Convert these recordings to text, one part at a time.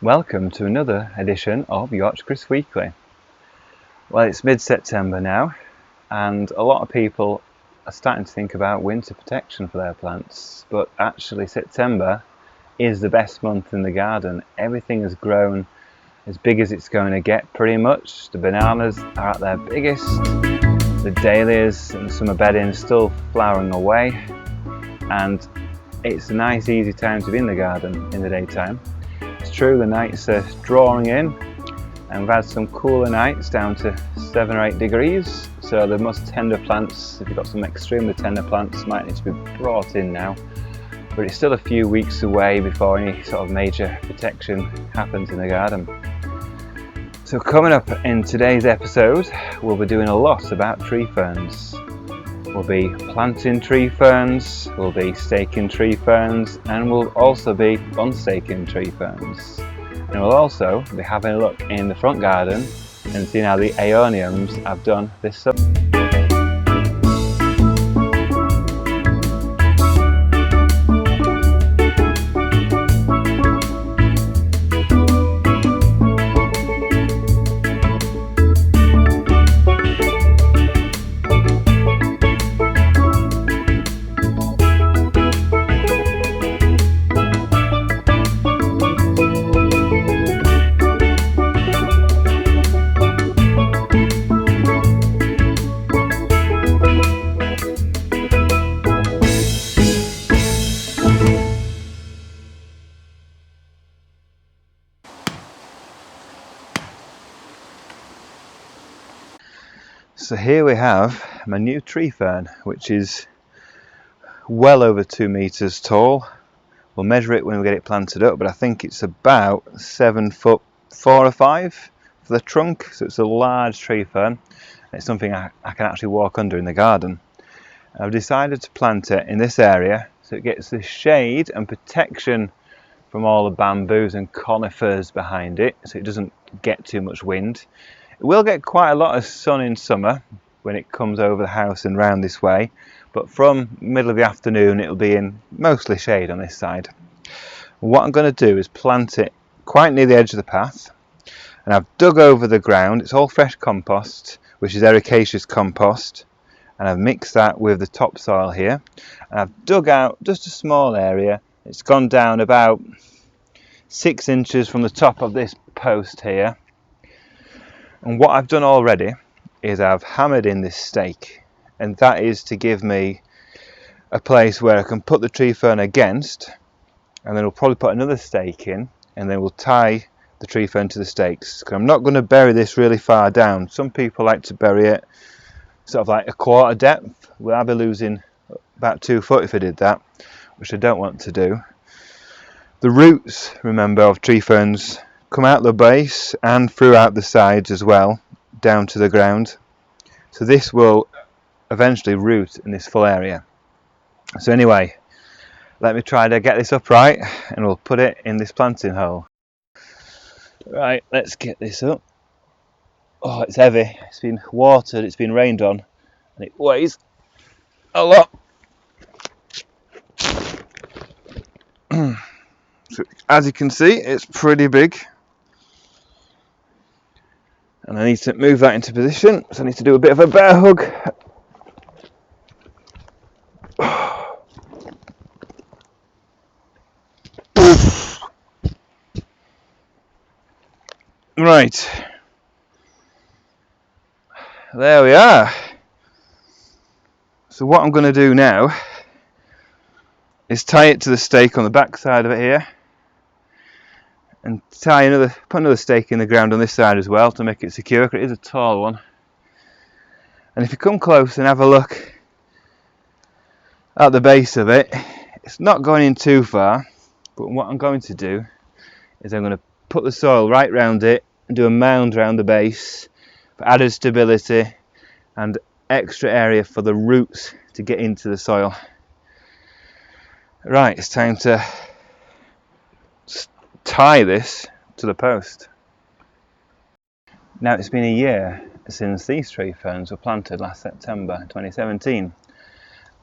Welcome to another edition of Yorkshire Kris Weekly. Well, it's mid-September now, and a lot of people are starting to think about winter protection for their plants, but actually September is the best month in the garden. Everything has grown as big as it's going to get pretty much. The bananas are at their biggest, the dahlias and the summer bedding are still flowering away, and it's a nice easy time to be in the garden in the daytime. It's true, the nights are drawing in, and we've had some cooler nights down to 7 or 8 degrees, so the most tender plants, if you've got some extremely tender plants, might need to be brought in now. But it's still a few weeks away before any sort of major protection happens in the garden. So coming up in today's episode, we'll be doing a lot about tree ferns. We'll be planting tree ferns, we'll be staking tree ferns, and we'll also be unstaking tree ferns. And we'll also be having a look in the front garden and seeing how the aeoniums have done this summer. So here we have my new tree fern, which is well over 2 meters tall. We'll measure it when we get it planted up, but I think it's about 7 foot 4 or 5 for the trunk. So it's a large tree fern. It's something I can actually walk under in the garden. I've decided to plant it in this area so it gets the shade and protection from all the bamboos and conifers behind it, so it doesn't get too much wind. It will get quite a lot of sun in summer when it comes over the house and round this way, but from middle of the afternoon it'll be in mostly shade on this side. What I'm going to do is plant it quite near the edge of the path, and I've dug over the ground. It's all fresh compost, which is ericaceous compost, and I've mixed that with the topsoil here, and I've dug out just a small area. It's gone down about 6 inches from the top of this post here. And what I've done already is I've hammered in this stake, and that is to give me a place where I can put the tree fern against, and then we'll probably put another stake in, and then we'll tie the tree fern to the stakes. Because I'm not going to bury this really far down. Some people like to bury it sort of like a quarter depth. Well, I'll be losing about 2 foot if I did that, which I don't want to do. The roots, remember, of tree ferns come out the base and throughout the sides as well, down to the ground. So this will eventually root in this full area. So anyway, let me try to get this upright and we'll put it in this planting hole. Right, let's get this up. Oh, it's heavy. It's been watered, it's been rained on, and it weighs a lot. So as you can see, it's pretty big. And I need to move that into position, so I need to do a bit of a bear hug. Right, there we are. So what I'm going to do now is tie it to the stake on the back side of it here, and put another stake in the ground on this side as well to make it secure, because it is a tall one. And if you come close and have a look at the base of it, it's not going in too far, but what I'm going to do is I'm going to put the soil right round it and do a mound around the base for added stability and extra area for the roots to get into the soil. Right, it's time to tie this to the post. Now, it's been a year since these tree ferns were planted last September 2017,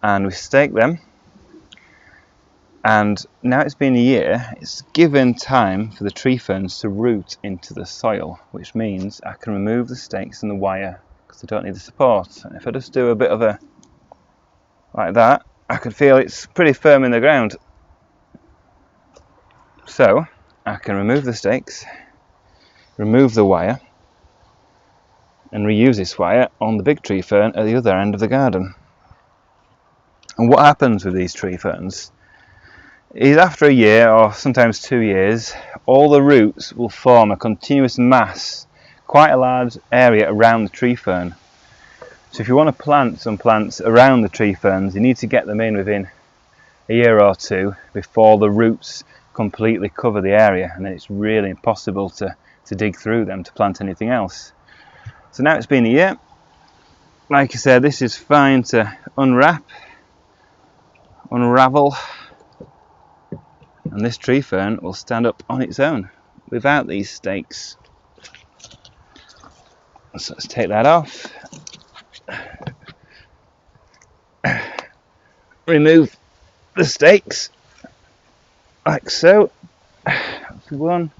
and we staked them And now it's been a year, it's given time for the tree ferns to root into the soil, which means I can remove the stakes and the wire because I don't need the support. And if I just do a bit of a like that, I can feel it's pretty firm in the ground. So I can remove the stakes, remove the wire, and reuse this wire on the big tree fern at the other end of the garden. And what happens with these tree ferns is after a year or sometimes 2 years, all the roots will form a continuous mass, quite a large area around the tree fern. So if you want to plant some plants around the tree ferns, you need to get them in within a year or two before the roots completely cover the area, and then it's really impossible to dig through them to plant anything else. So now it's been a year. Like I said, this is fine to unwrap, unravel, and this tree fern will stand up on its own without these stakes. So let's take that off. Remove the stakes like so. That's one.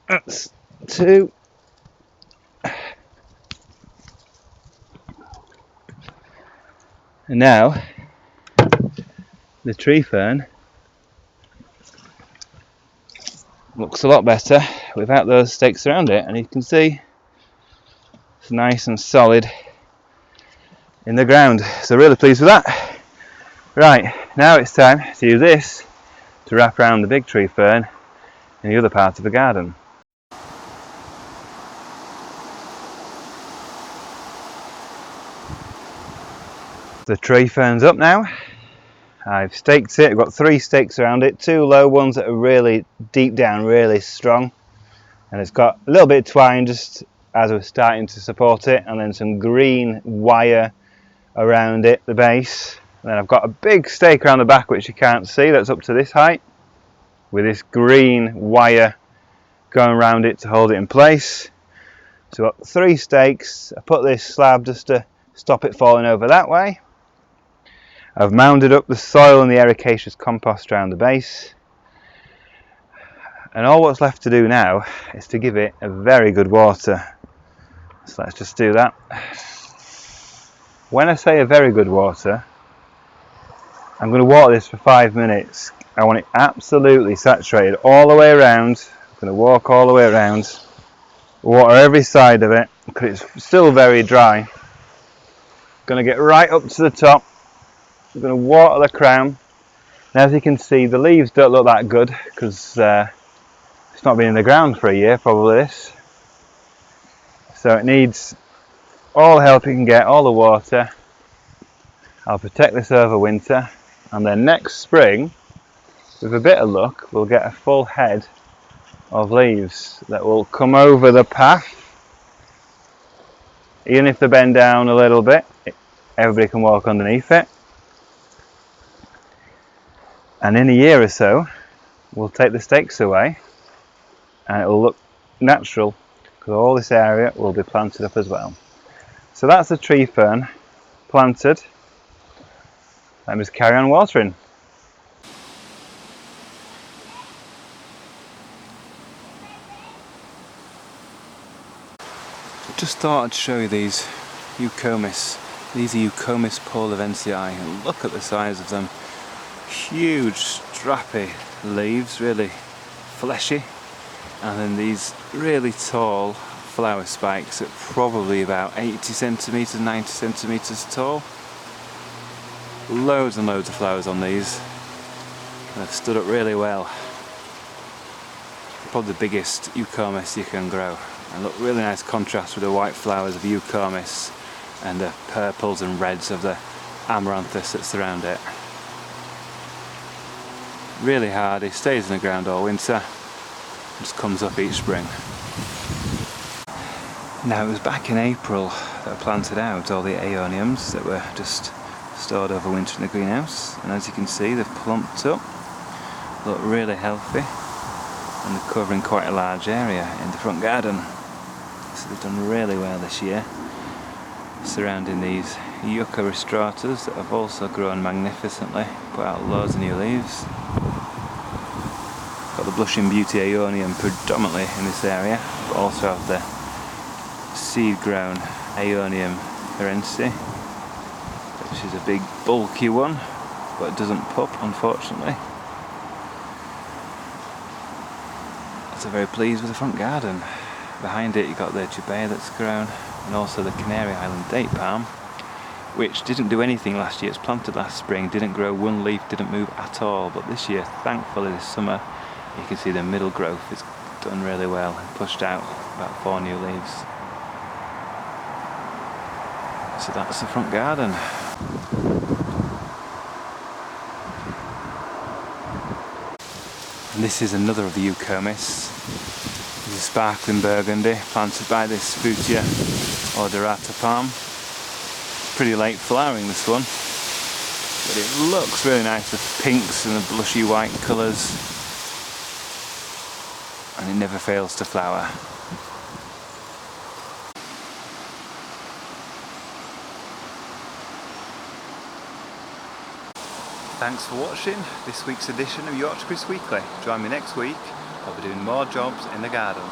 That's two. And now the tree fern looks a lot better without those stakes around it, and you can see it's nice and solid in the ground. So really pleased with that. Right, now it's time to use this to wrap around the big tree fern in the other part of the garden. The tree fern's up now. I've staked it. I've got 3 stakes around it, 2 low ones that are really deep down, really strong, and it's got a little bit of twine just as we're starting to support it, and then some green wire around it, the base. And then I've got a big stake around the back which you can't see, that's up to this height, with this green wire going around it to hold it in place. So I've got 3 stakes. I put this slab just to stop it falling over that way. I've mounded up the soil and the ericaceous compost around the base, and all what's left to do now is to give it a very good water. So let's just do that. When I say a very good water, I'm going to water this for 5 minutes. I want it absolutely saturated all the way around. I'm going to walk all the way around, water every side of it because it's still very dry. I'm going to get right up to the top. I'm going to water the crown, and as you can see the leaves don't look that good because it's not been in the ground for a year, probably this. So it needs all the help you can get, all the water. I'll protect this over winter, and then next spring, with a bit of luck, we'll get a full head of leaves that will come over the path. Even if they bend down a little bit, everybody can walk underneath it. And in a year or so, we'll take the stakes away and it will look natural because all this area will be planted up as well. So that's the tree fern planted. Let me just carry on watering. Just thought I'd show you these Eucomis. These are Eucomis paulivensiae, and look at the size of them. Huge strappy leaves, really fleshy, and then these really tall flower spikes at probably about 80 centimetres, 90 centimetres tall. Loads and loads of flowers on these, and they've stood up really well. Probably the biggest Eucomis you can grow, and look, really nice contrast with the white flowers of Eucomis and the purples and reds of the amaranthus that surround it. Really hardy, stays in the ground all winter, just comes up each spring. Now it was back in April that I planted out all the aeoniums that were just stored over winter in the greenhouse, and as you can see they've plumped up, look really healthy, and they're covering quite a large area in the front garden. So they've done really well this year. surrounding these yucca restratas that have also grown magnificently, put out loads of new leaves. Got the blushing beauty aeonium predominantly in this area, but also have the seed grown aeonium ferensi, which is a big bulky one, but it doesn't pup unfortunately. So very pleased with the front garden. Behind it you've got the jubea that's grown, and also the Canary Island date palm, which didn't do anything last year. It's planted last spring, didn't grow one leaf, didn't move at all, but this year, thankfully this summer, you can see the middle growth is done really well and pushed out about 4 new leaves. So that's the front garden. And this is another of the eucomis. This is sparkling burgundy, planted by this Futia odorata palm. Pretty late flowering, this one, but it looks really nice, the pinks and the blushy white colours, and it never fails to flower. Thanks for watching this week's edition of Yorkshire Kris Weekly. Join me next week, I'll be doing more jobs in the garden.